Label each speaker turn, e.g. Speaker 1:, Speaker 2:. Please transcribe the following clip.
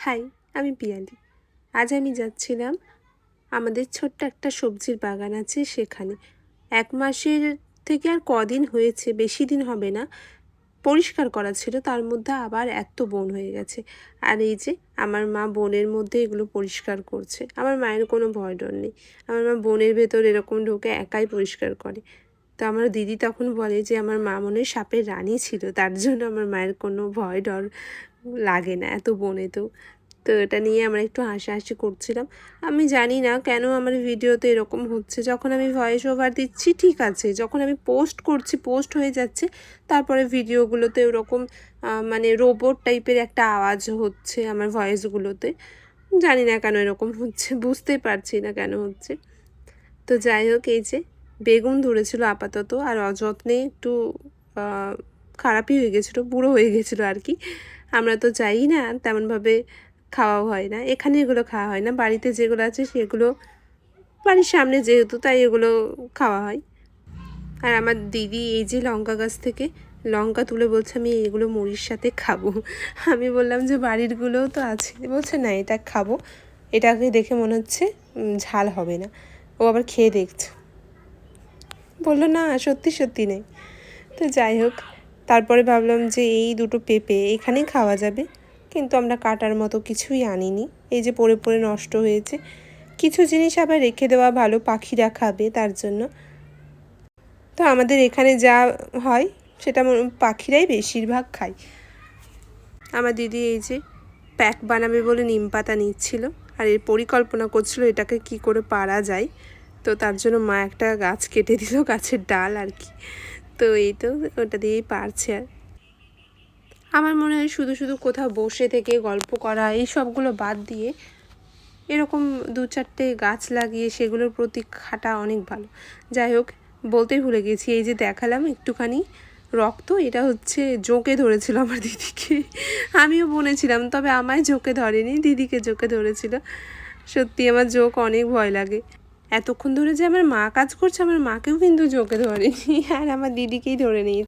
Speaker 1: High, আমি পিয়ালি। আজ আমি যাচ্ছিলাম আমাদের ছোট্ট একটা সবজির বাগান আছে সেখানে। ১ মাসের থেকে আর কদিন হয়েছে, বেশি দিন হবে না। পরিষ্কার করা ছিল, তার মধ্যে আবার এত বন হয়ে গেছে। আর এই যে আমার মা বনের মধ্যে এগুলো পরিষ্কার করছে। আমার মায়ের কোনো ভয় ডর নেই। আমার মা বনের ভেতর এরকম ঢুকে একাই পরিষ্কার করে। তো আমার দিদি তখন বলে যে আমার মা মনে হয় সাপের রানী ছিল, তার জন্য আমার মায়ের কোনো ভয় ডর লাগে না এত বনেতেও। তো এটা নিয়ে আমরা একটু হাসাহাসি করছিলাম। আমি জানি না কেন আমার ভিডিওতে এরকম হচ্ছে। যখন আমি ভয়েস ওভার দিচ্ছি ঠিক আছে, যখন আমি পোস্ট করছি পোস্ট হয়ে যাচ্ছে, তারপরে ভিডিওগুলোতে ওরকম মানে রোবট টাইপের একটা আওয়াজ হচ্ছে আমার ভয়েসগুলোতে। জানি না কেন এরকম হচ্ছে, বুঝতেই পারছি না কেন হচ্ছে। তো যাই হোক, এই যে বেগুন ধরেছিল আপাতত, আর অযত্নে একটু খারাপই হয়ে গেছিলো, বুড়ো হয়ে গেছিলো আর কি। আমরা তো যাই না তেমনভাবে, খাওয়াও হয় না এখানে, এগুলো খাওয়া হয় না। বাড়িতে যেগুলো আছে সেগুলো বাড়ির সামনে যেহেতু, তাই এগুলো খাওয়া হয়। আর আমার দিদি এই যে লঙ্কা গাছ থেকে লঙ্কা তুলে বলছে আমি এগুলো মুড়ির সাথে খাবো। আমি বললাম যে বাড়িরগুলোও তো আছে। বলছে না, এটা খাবো, এটাকে দেখে মনে হচ্ছে ঝাল হবে না। ও আবার খেয়ে দেখছে, বললো না সত্যি সত্যি নেই। তো যাই হোক, তারপরে ভাবলাম যে এই দুটো পেঁপে এখানেই খাওয়া যাবে, কিন্তু আমরা কাটার মতো কিছুই আনিনি। এই যে পড়ে পড়ে নষ্ট হয়েছে। কিছু জিনিস আবার রেখে দেওয়া ভালো, পাখিরা খাবে তার জন্য। তো আমাদের এখানে যা হয় সেটা পাখিরাই বেশিরভাগ খায়। আমার দিদি এই যে প্যাক বানাবে বলে নিম পাতা নিচ্ছিল, আর এর পরিকল্পনা করছিল এটাকে কি করে পারা যায়। তো তার জন্য মা একটা গাছ কেটে দিল, গাছের ডাল আর কি। তো এই তো ওটা দিয়েই পারছে। আর আমার মনে হয় শুধু শুধু কোথাও বসে থেকে গল্প করা এই সবগুলো বাদ দিয়ে এরকম ২-৪টে গাছ লাগিয়ে সেগুলোর প্রতি খাটা অনেক ভালো। যাই হোক, বলতেই ভুলে গেছি, এই যে দেখালাম একটুখানি রক্ত, এটা হচ্ছে জোঁকে ধরেছিল আমার দিদিকে। আমিও বনেছিলাম, তবে আমায় জোঁকে ধরেনি, দিদিকে জোঁকে ধরেছিল। সত্যি আমার জোঁক অনেক ভয় লাগে। এতক্ষণ ধরে যে আমার মা কাজ করছে, আমার মাকেও কিন্তু জোঁকে ধরেনি, আর আমার দিদিকেই ধরে নিয়েছে।